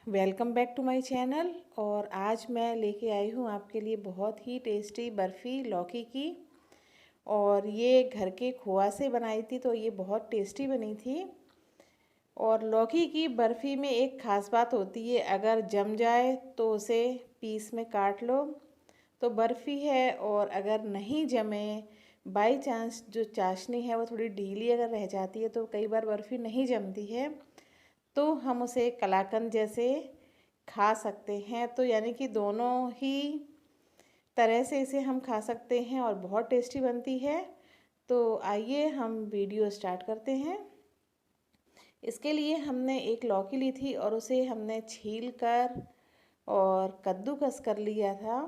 Welcome back to my channel. और आज मैं लेके आई हूँ आपके लिए बहुत ही टेस्टी बर्फ़ी लौकी की। और ये घर के खोआ से बनाई थी, तो ये बहुत टेस्टी बनी थी। और लौकी की बर्फ़ी में एक ख़ास बात होती है, अगर जम जाए तो उसे पीस में काट लो तो बर्फ़ी है, और अगर नहीं जमे, बाई चांस जो चाशनी है वो थोड़ी ढीली अगर रह जाती है तो कई बार बर्फ़ी नहीं जमती है, तो हम उसे कलाकंद जैसे खा सकते हैं। तो यानी कि दोनों ही तरह से इसे हम खा सकते हैं और बहुत टेस्टी बनती है। तो आइए हम वीडियो स्टार्ट करते हैं। इसके लिए हमने एक लौकी ली थी और उसे हमने छील कर और कद्दूकस कर लिया था।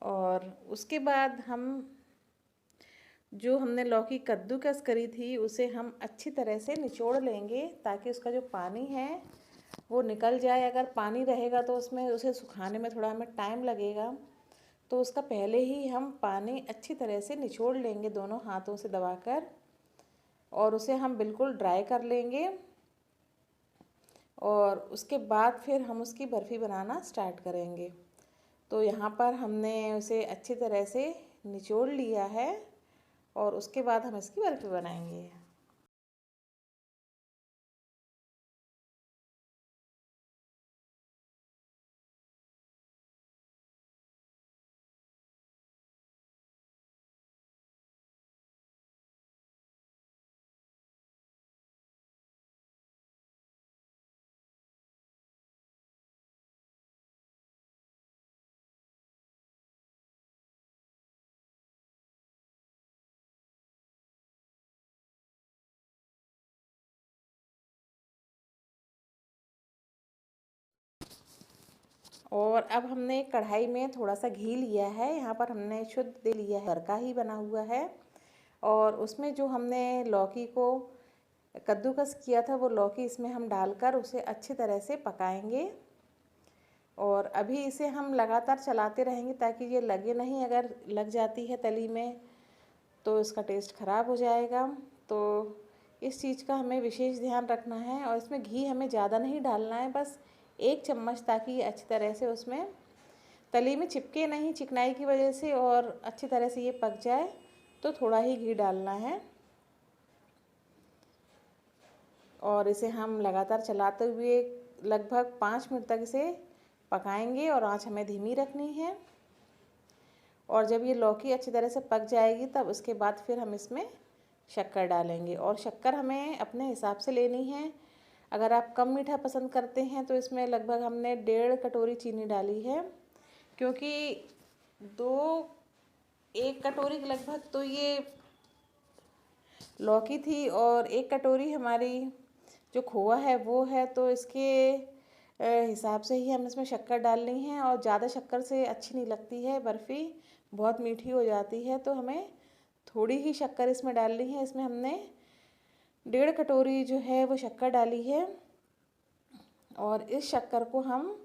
और उसके बाद हम जो हमने लौकी कद्दूकस करी थी उसे हम अच्छी तरह से निचोड़ लेंगे, ताकि उसका जो पानी है वो निकल जाए। अगर पानी रहेगा तो उसमें उसे सुखाने में थोड़ा हमें टाइम लगेगा, तो उसका पहले ही हम पानी अच्छी तरह से निचोड़ लेंगे दोनों हाथों से दबाकर, और उसे हम बिल्कुल ड्राई कर लेंगे। और उसके बाद फिर हम उसकी बर्फ़ी बनाना स्टार्ट करेंगे। तो यहाँ पर हमने उसे अच्छी तरह से निचोड़ लिया है और उसके बाद हम इसकी बर्फ़ी बनाएंगे। और अब हमने कढ़ाई में थोड़ा सा घी लिया है। यहाँ पर हमने शुद्ध तेल लिया है, घर का ही बना हुआ है। और उसमें जो हमने लौकी को कद्दूकस किया था वो लौकी इसमें हम डालकर उसे अच्छी तरह से पकाएंगे। और अभी इसे हम लगातार चलाते रहेंगे ताकि ये लगे नहीं। अगर लग जाती है तली में तो इसका टेस्ट ख़राब हो जाएगा। तो इस चीज़ का हमें विशेष ध्यान रखना है। और इसमें घी हमें ज़्यादा नहीं डालना है, बस 1 चम्मच, ताकि ये अच्छी तरह से उसमें तली में चिपके नहीं चिकनाई की वजह से, और अच्छी तरह से ये पक जाए। तो थोड़ा ही घी डालना है और इसे हम लगातार चलाते हुए लगभग 5 मिनट तक इसे पकाएंगे, और आंच हमें धीमी रखनी है। और जब ये लौकी अच्छी तरह से पक जाएगी तब उसके बाद फिर हम इसमें शक्कर डालेंगे। और शक्कर हमें अपने हिसाब से लेनी है। अगर आप कम मीठा पसंद करते हैं तो इसमें लगभग हमने 1.5 कटोरी चीनी डाली है, क्योंकि दो 1 कटोरी के लगभग तो ये लौकी थी, और 1 कटोरी हमारी जो खोआ है वो है। तो इसके हिसाब से ही हम इसमें शक्कर डालनी है। और ज़्यादा शक्कर से अच्छी नहीं लगती है बर्फ़ी, बहुत मीठी हो जाती है। तो हमें थोड़ी ही शक्कर इसमें डालनी है। इसमें हमने 1.5 कटोरी जो है वो शक्कर डाली है। और इस शक्कर को हम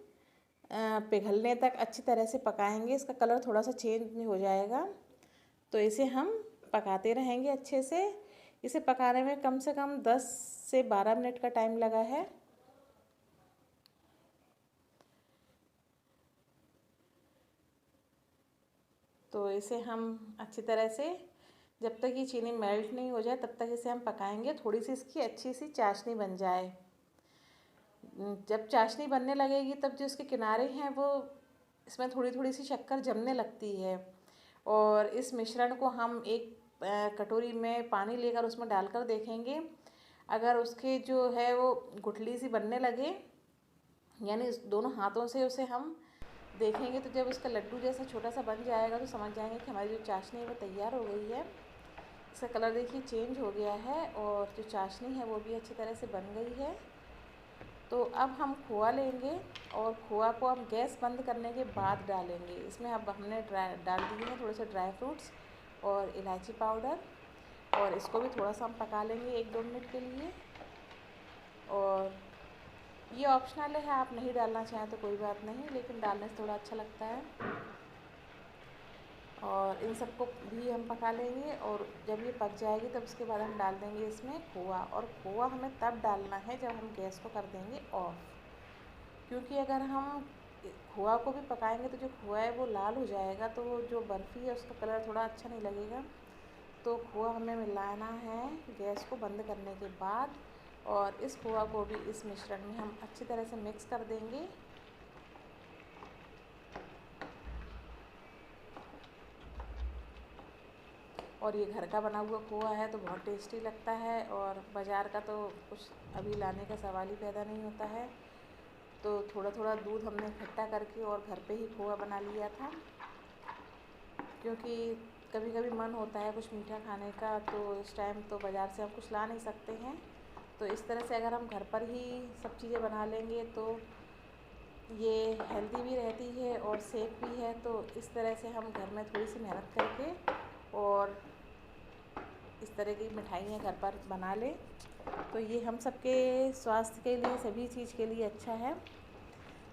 पिघलने तक अच्छी तरह से पकाएंगे। इसका कलर थोड़ा सा चेंज हो जाएगा, तो इसे हम पकाते रहेंगे अच्छे से। इसे पकाने में कम से कम 10 से 12 मिनट का टाइम लगा है। तो इसे हम अच्छी तरह से, जब तक ये चीनी मेल्ट नहीं हो जाए तब तक इसे हम पकाएंगे, थोड़ी सी इसकी अच्छी सी चाशनी बन जाए। जब चाशनी बनने लगेगी तब जो इसके किनारे हैं वो, इसमें थोड़ी थोड़ी सी शक्कर जमने लगती है। और इस मिश्रण को हम एक कटोरी में पानी लेकर उसमें डालकर देखेंगे। अगर उसके जो है वो गुठली सी बनने लगे, यानी दोनों हाथों से उसे हम देखेंगे, तो जब उसका लड्डू जैसा छोटा सा बन जाएगा तो समझ जाएंगे कि हमारी जो चाशनी है वो तैयार हो गई है। इसका कलर देखिए चेंज हो गया है, और जो चाशनी है वो भी अच्छी तरह से बन गई है। तो अब हम खोआ लेंगे, और खोआ को हम गैस बंद करने के बाद डालेंगे। इसमें अब हमने डाल दिए हैं थोड़े से ड्राई फ्रूट्स और इलायची पाउडर, और इसको भी थोड़ा सा हम पका लेंगे 1-2 मिनट के लिए। और ये ऑप्शनल है, आप नहीं डालना चाहें तो कोई बात नहीं, लेकिन डालने से थोड़ा अच्छा लगता है। और इन सबको भी हम पका लेंगे। और जब ये पक जाएगी तब उसके बाद हम डाल देंगे इसमें खोआ। और खोआ हमें तब डालना है जब हम गैस को कर देंगे ऑफ, क्योंकि अगर हम खोआ को भी पकाएंगे तो जो खोआ है वो लाल हो जाएगा, तो वो जो बर्फ़ी है उसका कलर थोड़ा अच्छा नहीं लगेगा। तो खोआ हमें मिलाना है गैस को बंद करने के बाद, और इस खोआ को भी इस मिश्रण में हम अच्छी तरह से मिक्स कर देंगे। और ये घर का बना हुआ खोआ है तो बहुत टेस्टी लगता है, और बाज़ार का तो कुछ अभी लाने का सवाल ही पैदा नहीं होता है। तो थोड़ा थोड़ा दूध हमने इकट्ठा करके और घर पे ही खोआ बना लिया था, क्योंकि कभी कभी मन होता है कुछ मीठा खाने का, तो इस टाइम तो बाज़ार से हम कुछ ला नहीं सकते हैं। तो इस तरह से अगर हम घर पर ही सब चीज़ें बना लेंगे तो ये हेल्दी भी रहती है और सेफ भी है। तो इस तरह से हम घर में थोड़ी सी मेहनत करके और इस तरह की मिठाइयाँ घर पर बना लें तो ये हम सबके स्वास्थ्य के लिए, सभी चीज़ के लिए अच्छा है।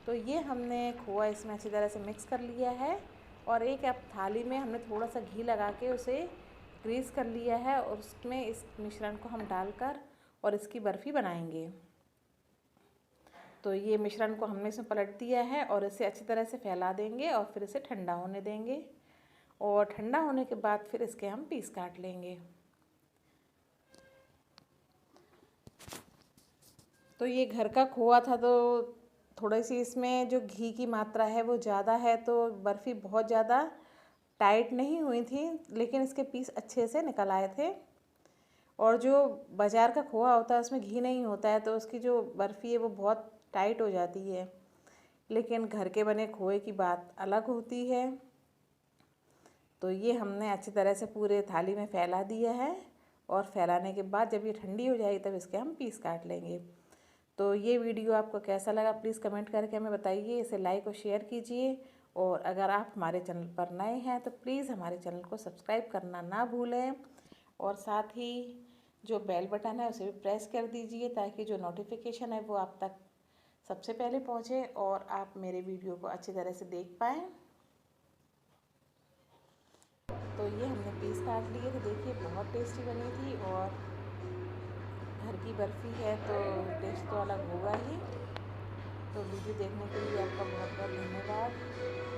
तो ये हमने खोआ इसमें अच्छी तरह से मिक्स कर लिया है, और एक अब थाली में हमने थोड़ा सा घी लगा के उसे ग्रीस कर लिया है, और उसमें इस मिश्रण को हम डालकर और इसकी बर्फ़ी बनाएंगे। तो ये मिश्रण को हमने इसमें पलट दिया है और इसे अच्छी तरह से फैला देंगे और फिर इसे ठंडा होने देंगे, और ठंडा होने के बाद फिर इसके हम पीस काट लेंगे। तो ये घर का खोआ था तो थोड़ी सी इसमें जो घी की मात्रा है वो ज़्यादा है, तो बर्फ़ी बहुत ज़्यादा टाइट नहीं हुई थी, लेकिन इसके पीस अच्छे से निकल आए थे। और जो बाज़ार का खोआ होता है उसमें घी नहीं होता है, तो उसकी जो बर्फ़ी है वो बहुत टाइट हो जाती है, लेकिन घर के बने खोए की बात अलग होती है। तो ये हमने अच्छी तरह से पूरे थाली में फैला दिया है, और फैलाने के बाद जब ये ठंडी हो जाएगी तब इसके हम पीस काट लेंगे। तो ये वीडियो आपको कैसा लगा प्लीज़ कमेंट करके हमें बताइए। इसे लाइक और शेयर कीजिए, और अगर आप हमारे चैनल पर नए हैं तो प्लीज़ हमारे चैनल को सब्सक्राइब करना ना भूलें, और साथ ही जो बेल बटन है उसे भी प्रेस कर दीजिए, ताकि जो नोटिफिकेशन है वो आप तक सबसे पहले पहुँचे और आप मेरे वीडियो को अच्छी तरह से देख पाएँ। तो ये हमने पीस काट लिए थे, देखिए बहुत टेस्टी बनी थी, और घर की बर्फ़ी है तो टेस्ट तो अलग होगा ही। तो वीडियो देखने के लिए आपका बहुत बहुत धन्यवाद।